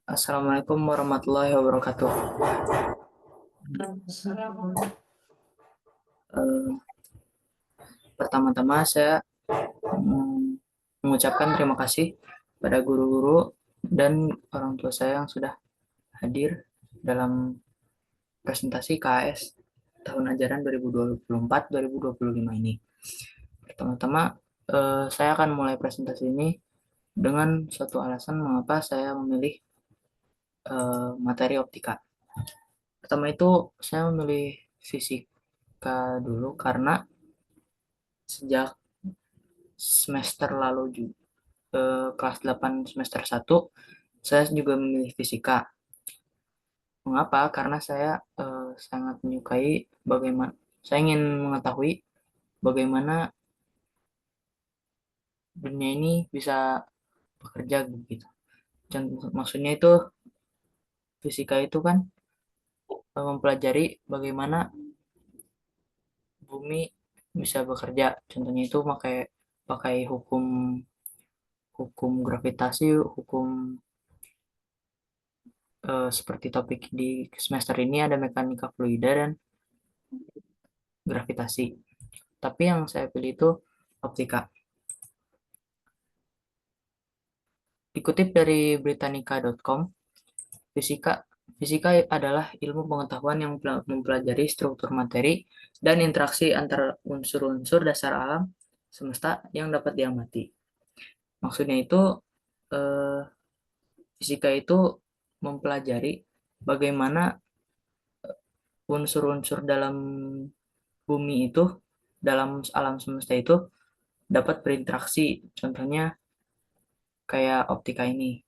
Assalamualaikum warahmatullahi wabarakatuh. Eh, Pertama-tama saya mengucapkan terima kasih pada guru-guru dan orang tua saya yang sudah hadir dalam presentasi KAS tahun ajaran 2024-2025 ini. Pertama-tama, saya akan mulai presentasi ini dengan suatu alasan mengapa saya memilih materi optika. Pertama itu, saya memilih fisika dulu karena sejak semester lalu juga kelas 8 semester 1 saya juga memilih fisika. Mengapa? Karena saya sangat menyukai bagaimana saya ingin mengetahui bagaimana dunia ini bisa bekerja begitu. Dan maksudnya itu fisika itu kan mempelajari bagaimana bumi bisa bekerja. Contohnya itu pakai pakai hukum hukum gravitasi, hukum seperti topik di semester ini ada mekanika fluida dan gravitasi. Tapi yang saya pilih itu optika. Dikutip dari Britannica.com, fisika fisika adalah ilmu pengetahuan yang mempelajari struktur materi dan interaksi antar unsur-unsur dasar alam semesta yang dapat diamati. Maksudnya itu eh, fisika itu mempelajari bagaimana unsur-unsur dalam bumi itu, dalam alam semesta itu dapat berinteraksi. Contohnya kayak optika ini.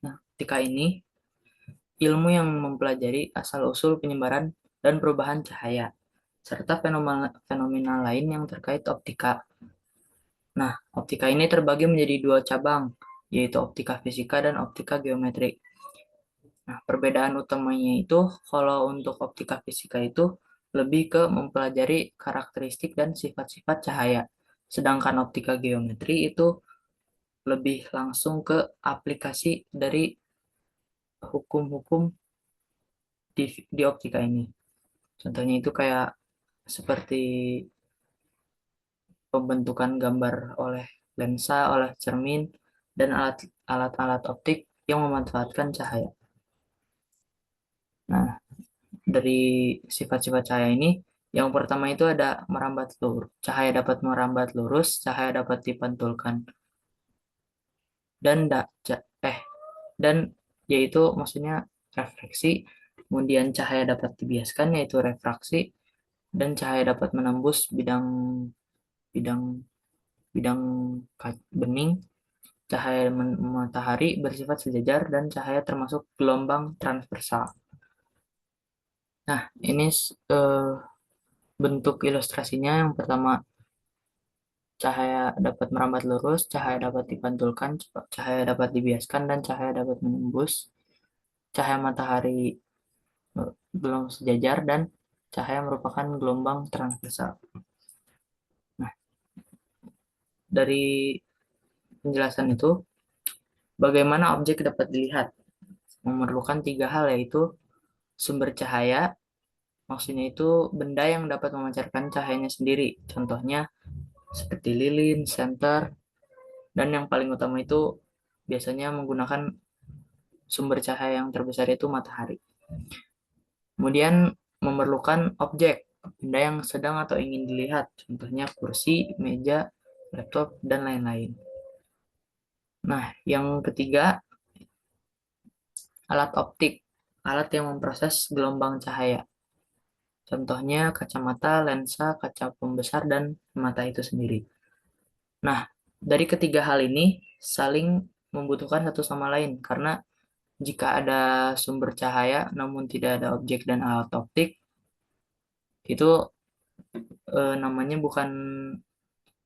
Nah, optika ini ilmu yang mempelajari asal-usul penyebaran dan perubahan cahaya, serta fenomena, fenomena lain yang terkait optika. Nah, optika ini terbagi menjadi dua cabang, yaitu optika fisika dan optika geometri. Nah, perbedaan utamanya itu, kalau untuk optika fisika itu lebih ke mempelajari karakteristik dan sifat-sifat cahaya. Sedangkan optika geometri itu lebih langsung ke aplikasi dari hukum-hukum di optika ini. Contohnya itu kayak seperti pembentukan gambar oleh lensa, oleh cermin, dan alat-alat optik yang memanfaatkan cahaya. Nah, dari sifat-sifat cahaya ini, yang pertama itu ada merambat lurus. Cahaya dapat merambat lurus, cahaya dapat dipantulkan, dan dan yaitu maksudnya refleksi. Kemudian cahaya dapat dibiaskan yaitu refraksi, dan cahaya dapat menembus bidang bidang bidang bening. Cahaya matahari bersifat sejajar dan cahaya termasuk gelombang transversal. Nah, ini bentuk ilustrasinya. Yang pertama, cahaya dapat merambat lurus, cahaya dapat dipantulkan, cahaya dapat dibiaskan, dan cahaya dapat menembus. Cahaya matahari belum sejajar dan cahaya merupakan gelombang transversal. Nah, dari penjelasan itu, bagaimana objek dapat dilihat? Memerlukan tiga hal, yaitu sumber cahaya. Maksudnya itu benda yang dapat memancarkan cahayanya sendiri. Contohnya seperti lilin, senter, dan yang paling utama itu biasanya menggunakan sumber cahaya yang terbesar itu matahari. Kemudian memerlukan objek, benda yang sedang atau ingin dilihat. Contohnya kursi, meja, laptop, dan lain-lain. Nah, yang ketiga, alat optik, alat yang memproses gelombang cahaya. Contohnya kacamata, lensa, kaca pembesar, dan mata itu sendiri. Nah, dari ketiga hal ini saling membutuhkan satu sama lain karena jika ada sumber cahaya namun tidak ada objek dan alat optik, itu namanya bukan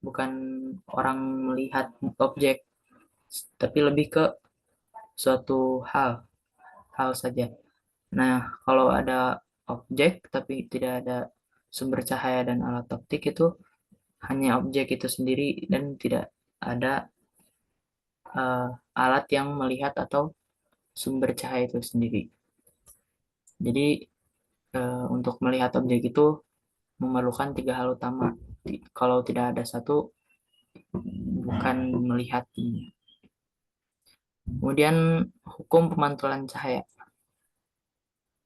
bukan orang melihat objek, tapi lebih ke suatu hal saja. Nah, kalau ada objek tapi tidak ada sumber cahaya dan alat optik, itu hanya objek itu sendiri dan tidak ada eh, alat yang melihat atau sumber cahaya itu sendiri. Jadi untuk melihat objek itu memerlukan tiga hal utama. Kalau tidak ada satu, bukan melihat. Kemudian hukum pemantulan cahaya.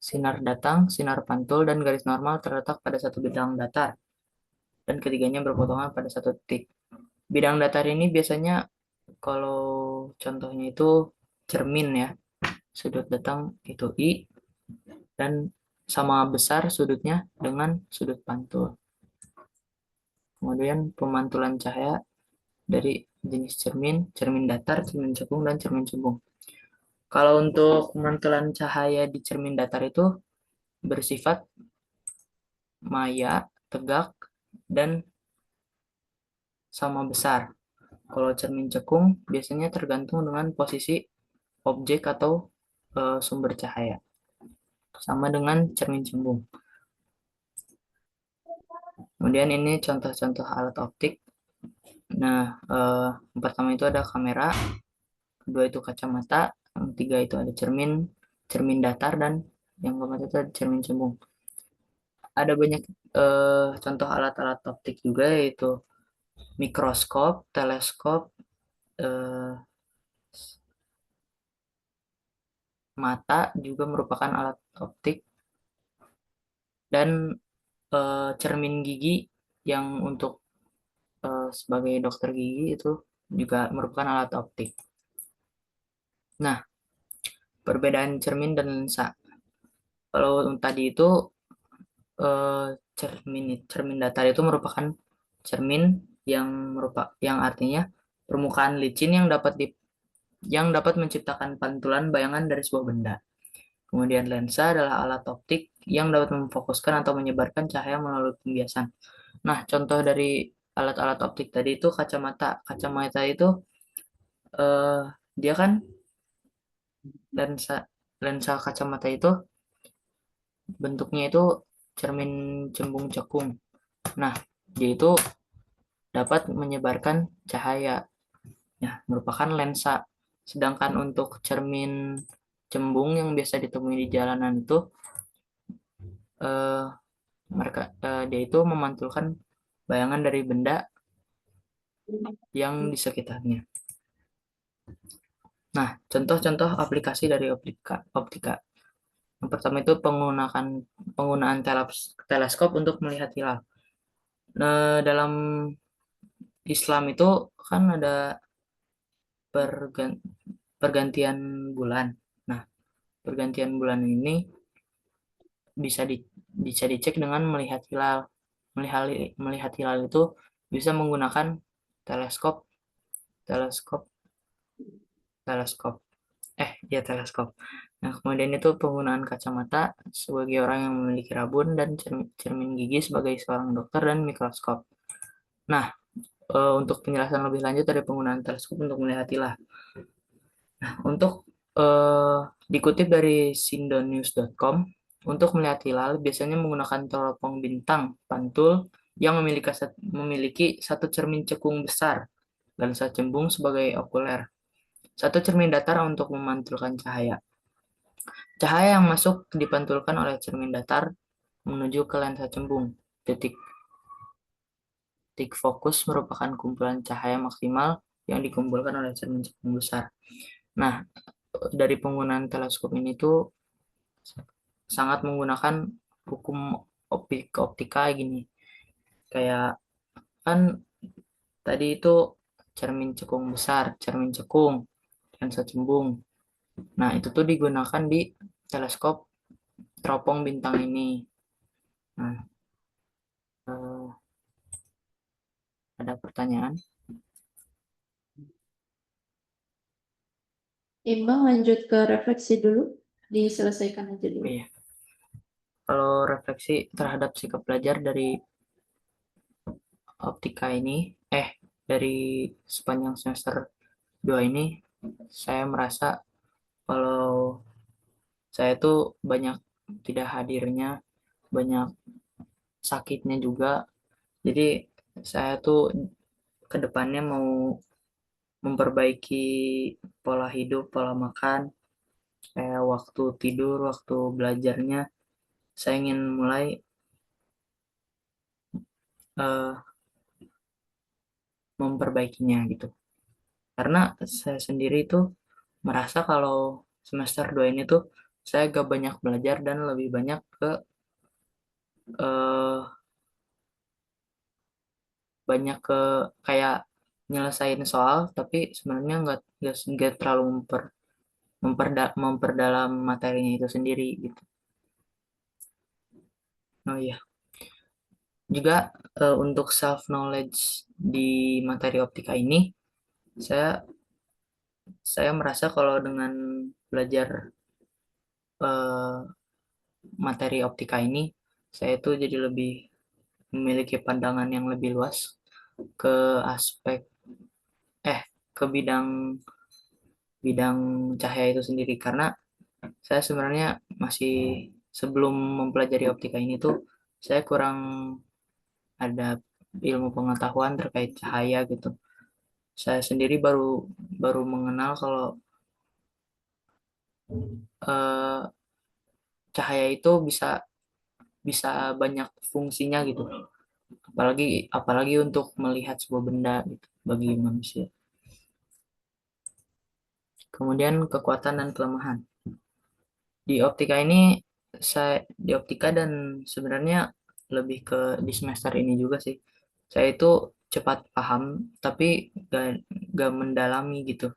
Sinar datang, sinar pantul, dan garis normal terletak pada satu bidang datar, dan ketiganya berpotongan pada satu titik. Bidang datar ini biasanya kalau contohnya itu cermin ya, sudut datang itu I, dan sama besar sudutnya dengan sudut pantul. Kemudian pemantulan cahaya dari jenis cermin, cermin datar, cermin cekung, dan cermin cembung. Kalau untuk pemantulan cahaya di cermin datar itu bersifat maya, tegak, dan sama besar. Kalau cermin cekung biasanya tergantung dengan posisi objek atau sumber cahaya. Sama dengan cermin cembung. Kemudian ini contoh-contoh alat optik. Nah, yang pertama itu ada kamera, kedua itu kacamata, yang ketiga itu ada cermin, cermin datar, dan yang keempat itu ada cermin cembung. Ada banyak contoh alat-alat optik juga, yaitu mikroskop, teleskop, eh, mata juga merupakan alat optik, dan cermin gigi yang untuk sebagai dokter gigi itu juga merupakan alat optik. Nah, perbedaan cermin dan lensa. Kalau tadi itu cermin datar itu merupakan cermin yang artinya permukaan licin yang dapat menciptakan pantulan bayangan dari sebuah benda. Kemudian lensa adalah alat optik yang dapat memfokuskan atau menyebarkan cahaya melalui pembiasan. Nah, contoh dari alat-alat optik tadi itu kacamata. Kacamata itu eh, dia kan lensa lensa kacamata itu bentuknya itu cermin cembung cekung. Nah, dia itu dapat menyebarkan cahaya, ya, merupakan lensa. Sedangkan untuk cermin cembung yang biasa ditemui di jalanan itu eh, dia itu memantulkan bayangan dari benda yang di sekitarnya. Nah, contoh-contoh aplikasi dari optika. Yang pertama itu penggunaan teleskop untuk melihat hilal. Nah, dalam Islam itu kan ada pergan- pergantian bulan. Nah, pergantian bulan ini bisa di, bisa dicek dengan melihat hilal. Melihat melihat hilal itu bisa menggunakan teleskop, teleskop, teleskop. Ya teleskop. Nah, kemudian itu penggunaan kacamata sebagai orang yang memiliki rabun, dan cermin gigi sebagai seorang dokter, dan mikroskop. Nah, untuk penjelasan lebih lanjut dari penggunaan teleskop untuk melihat hilal. Untuk eh, dikutip dari sindonews.com, untuk melihat hilal biasanya menggunakan teropong bintang pantul yang memiliki satu cermin cekung besar, lensa cembung sebagai okuler, satu cermin datar untuk memantulkan cahaya. Cahaya yang masuk dipantulkan oleh cermin datar menuju ke lensa cembung. Titik titik fokus merupakan kumpulan cahaya maksimal yang dikumpulkan oleh cermin cembung besar. Nah, dari penggunaan teleskop ini tuh sangat menggunakan hukum optika gini. Kayak kan tadi itu cermin cekung besar, cermin cekung, lensa cembung. Nah, itu tuh digunakan di teleskop teropong bintang ini. Nah, eh, ada pertanyaan? Imbang lanjut ke refleksi dulu, diselesaikan aja Oh dulu. iya. Kalau refleksi terhadap sikap belajar dari optika ini, dari sepanjang semester 2 ini, saya merasa kalau saya tuh banyak tidak hadirnya, banyak sakitnya juga. Jadi saya tuh ke depannya mau memperbaiki pola hidup, pola makan, kayak waktu tidur, waktu belajarnya. Saya ingin mulai eh, memperbaikinya gitu. Karena saya sendiri tuh merasa kalau semester 2 ini tuh saya gak banyak belajar dan lebih banyak ke eh, banyak ke kayak nyelesain soal tapi sebenarnya nggak terlalu memperdalam materinya itu sendiri gitu. Oh iya, juga untuk self knowledge di materi optika ini saya saya merasa kalau dengan belajar eh, materi optika ini saya tuh jadi lebih memiliki pandangan yang lebih luas ke aspek eh ke bidang bidang cahaya itu sendiri karena saya sebenarnya masih sebelum mempelajari optika ini tuh saya kurang ada ilmu pengetahuan terkait cahaya gitu. Saya sendiri baru baru mengenal kalau eh, cahaya itu bisa bisa banyak fungsinya gitu. Apalagi apalagi untuk melihat sebuah benda gitu bagi manusia. Kemudian kekuatan dan kelemahan. Di optika ini di optika dan sebenarnya lebih ke di semester ini juga sih. Saya itu cepat paham tapi gak, gak mendalami gitu.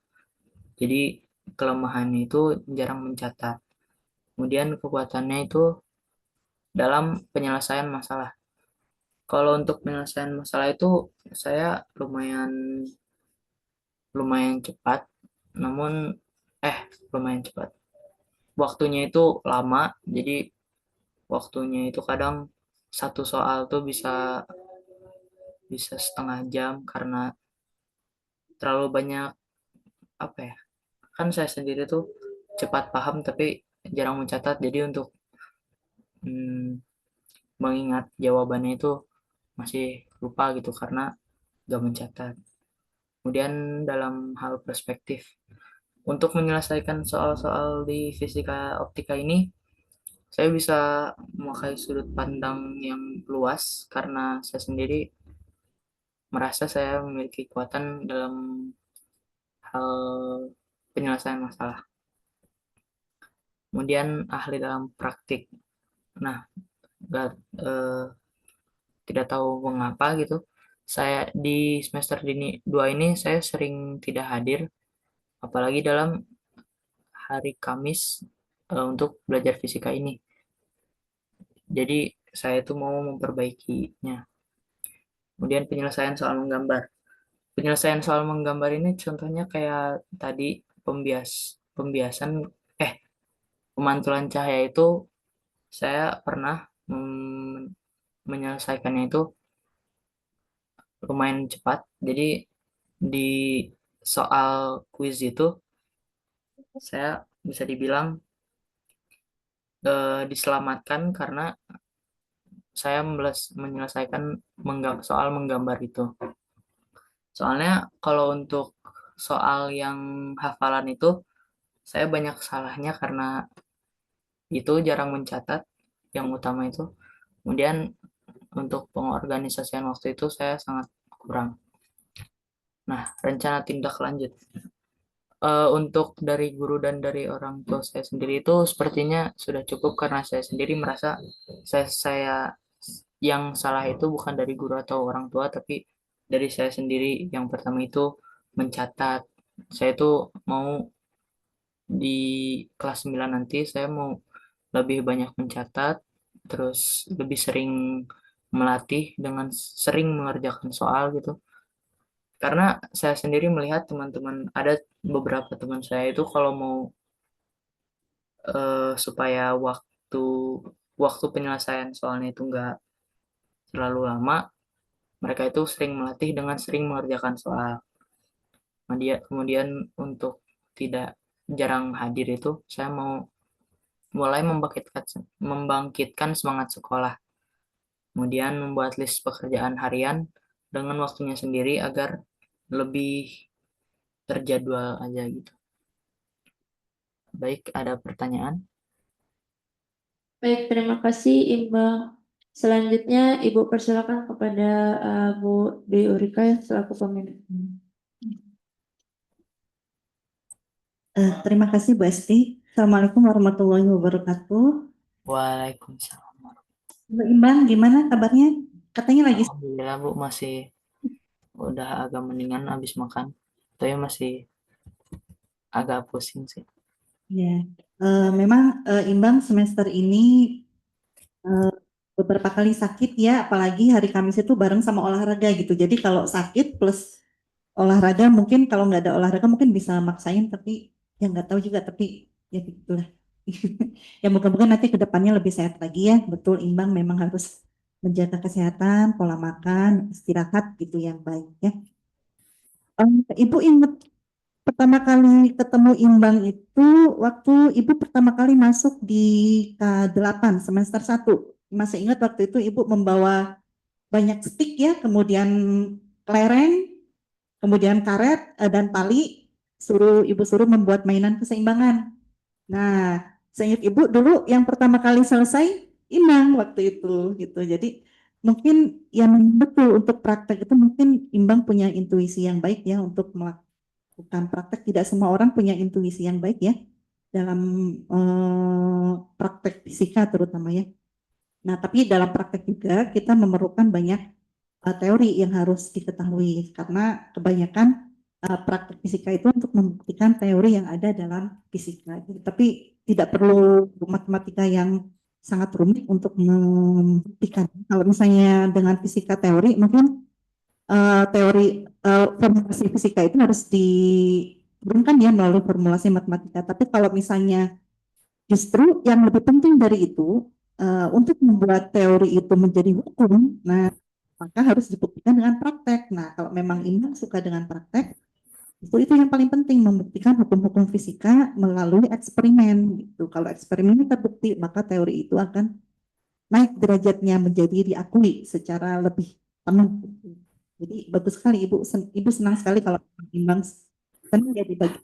Jadi kelemahannya itu jarang mencatat. Kemudian kekuatannya itu dalam penyelesaian masalah. Kalau untuk penyelesaian masalah itu saya lumayan lumayan cepat, namun eh lumayan cepat. Waktunya itu lama, jadi waktunya itu kadang satu soal tuh bisa bisa setengah jam karena terlalu banyak apa ya? Kan saya sendiri tuh cepat paham tapi jarang mencatat, jadi untuk hmm, mengingat jawabannya itu masih lupa gitu karena gak mencatat. Kemudian dalam hal perspektif, untuk menyelesaikan soal-soal di fisika optika ini, saya bisa memakai sudut pandang yang luas karena saya sendiri merasa saya memiliki kekuatan dalam hal penyelesaian masalah. Kemudian ahli dalam praktik. Nah, nggak, eh, tidak tahu mengapa gitu. Saya di semester ini 2 ini saya sering tidak hadir, apalagi dalam hari Kamis untuk belajar fisika ini. Jadi saya tuh mau memperbaikinya. Kemudian penyelesaian soal menggambar. Penyelesaian soal menggambar ini contohnya kayak tadi pembiasan eh pemantulan cahaya itu saya pernah menyelesaikannya itu lumayan cepat. Jadi di soal quiz itu saya bisa dibilang diselamatkan karena saya menyelesaikan soal menggambar itu. Soalnya kalau untuk soal yang hafalan itu saya banyak salahnya karena itu jarang mencatat yang utama itu. Kemudian untuk pengorganisasian waktu itu saya sangat kurang. Nah, rencana tindak lanjut. Untuk dari guru dan dari orang tua saya sendiri itu sepertinya sudah cukup karena saya sendiri merasa saya yang salah itu bukan dari guru atau orang tua tapi dari saya sendiri. Yang pertama itu mencatat. Saya itu mau di kelas 9 nanti saya mau lebih banyak mencatat, terus lebih sering melatih dengan sering mengerjakan soal gitu. Karena saya sendiri melihat teman-teman, ada beberapa teman saya itu kalau mau supaya waktu penyelesaian soalnya itu nggak terlalu lama, mereka itu sering melatih dengan sering mengerjakan soal. Kemudian untuk tidak jarang hadir itu, saya mau mulai membangkitkan semangat sekolah. Kemudian membuat list pekerjaan harian dengan waktunya sendiri agar lebih terjadwal aja gitu. Baik, ada pertanyaan? Baik, terima kasih Imbang. Selanjutnya Ibu persilakan kepada Bu Dwi Urika selaku pemimpin. Terima kasih Bu Esti. Assalamualaikum warahmatullahi wabarakatuh. Waalaikumsalam. Bu Imbang, gimana kabarnya? Katanya lagi. Alhamdulillah Bu, masih udah agak mendingan habis makan, tapi masih agak pusing sih. Ya, memang Imbang semester ini eh, beberapa kali sakit ya, apalagi hari Kamis itu bareng sama olahraga gitu. Jadi kalau sakit plus olahraga mungkin kalau nggak ada olahraga mungkin bisa maksain, tapi ya nggak tahu juga. Tapi ya begitulah. Ya moga-moga nanti ke depannya lebih sehat lagi ya. Betul, Imbang memang harus menjaga kesehatan, pola makan, istirahat gitu yang baik ya. Ibu ingat pertama kali ketemu Imbang itu waktu Ibu pertama kali masuk di K8 semester 1. Masih ingat waktu itu Ibu membawa banyak stick ya, kemudian kelereng, kemudian karet dan tali, Ibu suruh membuat mainan keseimbangan. Nah, seingat Ibu dulu yang pertama kali selesai Imbang waktu itu gitu. Jadi mungkin yang betul untuk praktek itu mungkin Imbang punya intuisi yang baik ya untuk melakukan praktek. Tidak semua orang punya intuisi yang baik ya dalam praktek fisika terutama ya. Nah, tapi dalam praktek juga kita memerlukan banyak teori yang harus diketahui karena kebanyakan praktek fisika itu untuk membuktikan teori yang ada dalam fisika. Tapi tidak perlu matematika yang sangat rumit untuk membuktikan. Kalau misalnya dengan fisika teori, mungkin teori formulasi fisika itu harus diturunkan ya melalui formulasi matematika. Tapi kalau misalnya justru yang lebih penting dari itu untuk membuat teori itu menjadi hukum, nah maka harus dibuktikan dengan praktek. Nah, kalau memang Inang suka dengan praktek, itu yang paling penting membuktikan hukum-hukum fisika melalui eksperimen gitu. Kalau eksperimennya terbukti, maka teori itu akan naik derajatnya menjadi diakui secara lebih penuh. Jadi bagus sekali Ibu senang sekali kalau Imbang senang ya dibagi.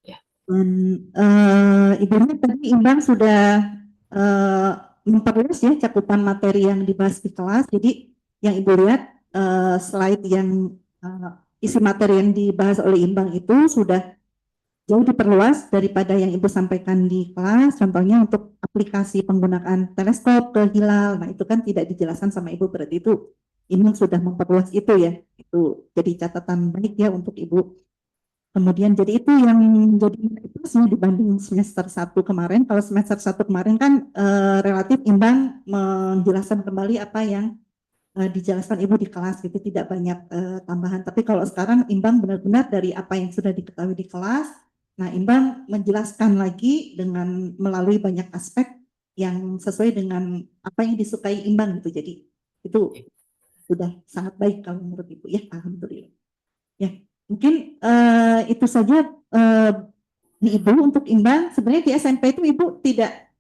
Ya, Ibunya tadi Imbang sudah eh, memperluas ya cakupan materi yang dibahas di kelas. Jadi yang Ibu lihat slide yang isi materi yang dibahas oleh Imbang itu sudah jauh diperluas daripada yang Ibu sampaikan di kelas. Contohnya untuk aplikasi penggunaan teleskop ke hilal. Nah, itu kan tidak dijelaskan sama Ibu, berarti itu Imbang sudah memperluas itu ya. Itu jadi catatan baik ya untuk Ibu. Kemudian jadi itu yang jadi plusnya dibanding semester 1 kemarin. Kalau semester 1 kemarin kan relatif Imbang menjelaskan kembali apa yang dijelaskan Ibu di kelas gitu, tidak banyak tambahan. Tapi kalau sekarang Imbang benar-benar dari apa yang sudah diketahui di kelas, nah Imbang menjelaskan lagi dengan melalui banyak aspek yang sesuai dengan apa yang disukai Imbang gitu. Jadi itu sudah sangat baik kalau menurut Ibu ya, alhamdulillah. Ya, mungkin itu saja eh, di Ibu untuk Imbang. Sebenarnya di SMP itu Ibu tidak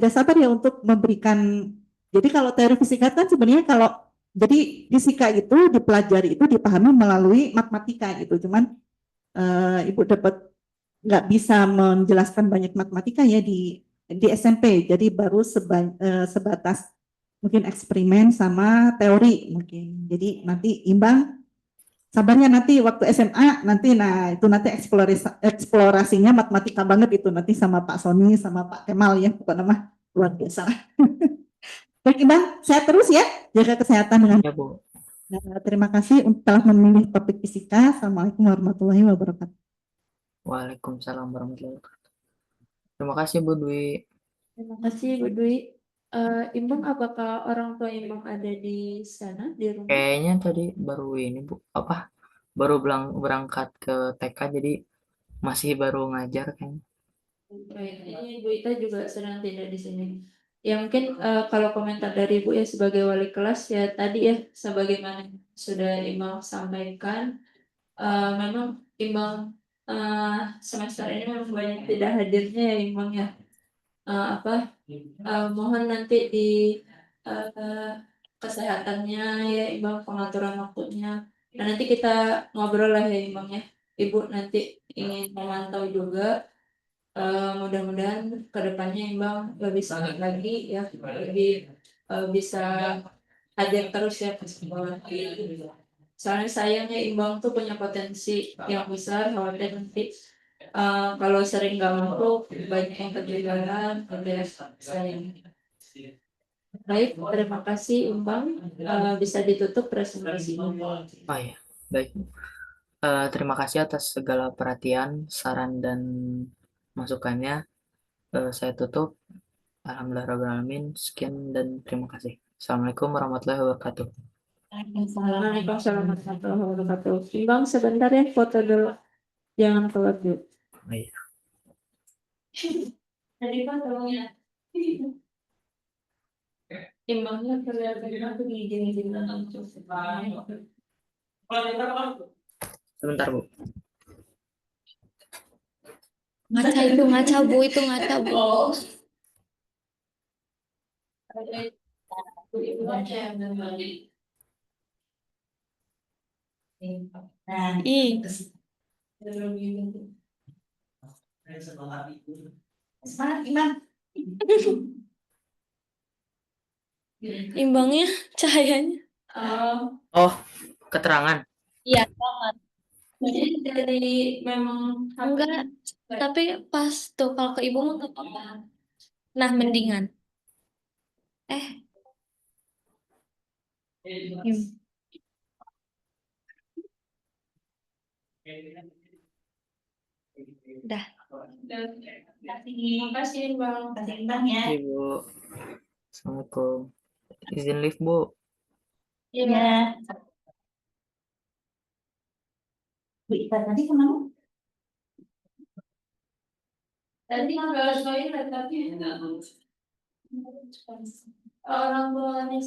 sabar ya untuk memberikan. Jadi kalau teori fisika kan sebenarnya kalau jadi fisika itu dipelajari itu dipahami melalui matematika gitu. Cuman Ibu dapat nggak bisa menjelaskan banyak matematika ya di SMP. Jadi baru sebatas mungkin eksperimen sama teori mungkin. Jadi nanti Imbang sabarnya nanti waktu SMA nanti nah itu nanti eksplorasinya matematika banget itu nanti sama Pak Sony sama Pak Kemal ya pokoknya mah luar biasa. Baik Bang, sehat terus ya, jaga kesehatan dengan ya Bu. terima kasih telah memilih topik fisika. Assalamualaikum warahmatullahi wabarakatuh. Waalaikumsalam warahmatullahi wabarakatuh. Terima kasih Bu Dwi. Terima kasih Bu Dwi. Imbang, apakah orang tua Imbang ada di sana di rumah? Kayaknya tadi baru ini Bu, apa? Baru berangkat ke TK jadi masih baru ngajar kan. Baik, ini Ibu Ita juga sedang tidak di sini. Ya mungkin kalau komentar dari Ibu ya sebagai wali kelas ya tadi ya sebagaimana sudah Imbang sampaikan, memang Imbang semester ini memang banyak tidak hadirnya ya Imbang ya. Apa mohon nanti di eh, kesehatannya ya Imbang pengaturan waktunya Nah, nanti kita ngobrol lah ya Imbang ya. Ibu nanti ingin memantau juga. Mudah-mudahan kedepannya Imbang lebih semangat lagi ya, lebih bisa hadir terus ya ke sekolah. Soalnya sayangnya Imbang tuh punya potensi yang besar, khawatir nanti kalau sering gak masuk banyak yang ketinggalan, ada sayang. Baik, terima kasih Imbang. Bisa ditutup presentasinya. Oh ya, baik. Terima kasih atas segala perhatian, saran, dan masukannya. Saya tutup. Alhamdulillahirrahmanirrahim. Sekian dan terima kasih. Assalamualaikum warahmatullahi wabarakatuh. Waalaikumsalam warahmatullahi wabarakatuh. Imbang sebentar ya foto dulu. Jangan keluar dulu. Oh, iya. Tadi Pak tolong ya. Imbangnya kelihatan aku di izin langsung. Sebentar, Bu. Ngaca itu ngaca bu, itu ngaca bu. Ih, imbangnya cahayanya. Oh, keterangan. Iya, Dari memang enggak. Tapi pas tuh kalau ke ibu mah nggak apa-apa. Nah, mendingan. Im- Dah. Terima kasih Bang. Ibu. Assalamualaikum. Izin lift, Bu. Iya. Bu Ita tadi kemana? Tadi nggak soalnya tapi orang tuanya